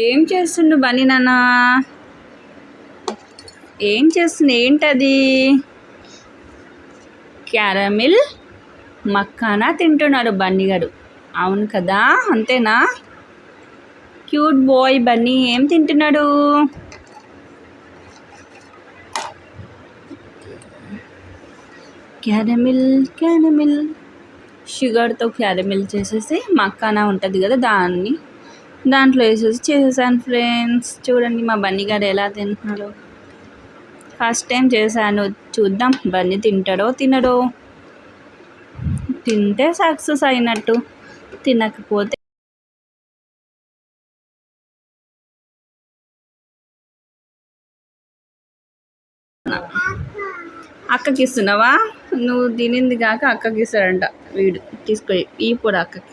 ఏం చేస్తుండు బన్నీ నాన్న? ఏం చేస్తుంది? ఏంటది? క్యారమిల్ మక్కానా తింటున్నాడు బన్నీ గారు. అవును కదా, అంతేనా? Cute boy Bunny. ఏం తింటున్నాడు? క్యారమిల్ క్యారమిల్ షుగర్తో క్యారమిల్ చేసేసి మక్కానా ఉంటుంది కదా, దాంట్లో వేసేసి చేసేసాను ఫ్రెండ్స్. చూడండి మా బన్నీ గారు ఎలా తింటున్నాడో. ఫస్ట్ టైం చేశాను, చూద్దాం బన్నీ తింటాడో తినడో. తింటే సక్సెస్ అయినట్టు, తినకపోతే అక్కకి ఇస్తున్నావా? నువ్వు తినింది కాక అక్కకి ఇస్తాడంట వీడు. తీసుకో ఇప్పుడు అక్కకి.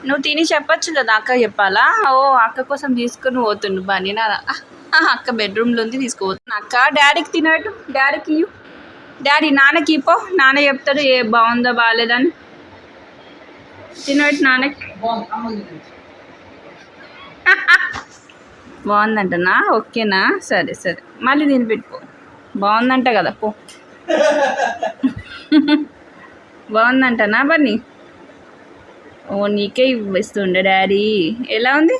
నువ్వు తిని చెప్పచ్చు కదా, అక్క చెప్పాలా? ఓ అక్క కోసం తీసుకుని పోతుండు బన్నీ నాన్న. అక్క బెడ్రూమ్లో ఉంది, తీసుకుపోతున్నా. అక్క డాడీకి తినట్టు, డాడీకి ఇయ్యు. డాడీ నాన్నకి ఇపో, నాన్న చెప్తాడు ఏ బాగుందా బాగాలేదని. తినట్టు నాన్నకి. బాగుందంటనా? ఓకేనా? సరే సరే, మళ్ళీ దీన్ని పెట్టుకో. బాగుందంట కదా, పో. బాగుందంటనా బన్నీ? ఓ నీకే ఇస్తుండే డాడీ. ఎలా ఉంది?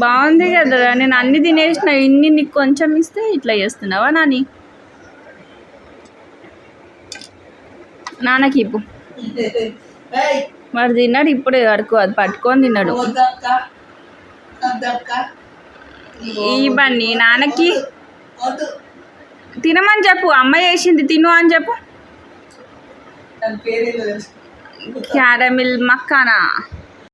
బాగుంది కదా, నేను అన్ని తినేసిన. ఇన్ని నీకు కొంచెం ఇస్తే ఇట్లా చేస్తున్నావా నాని? నాన్నకి ఇప్పు. వాడు తిన్నాడు ఇప్పుడే వరకు, అది పట్టుకొని తిన్నాడు. ఈ బన్నీ నాన్నకి తినమని చెప్పు, అమ్మ చేసింది తిను అని చెప్పు. క్యారమిల్ మక్కానా.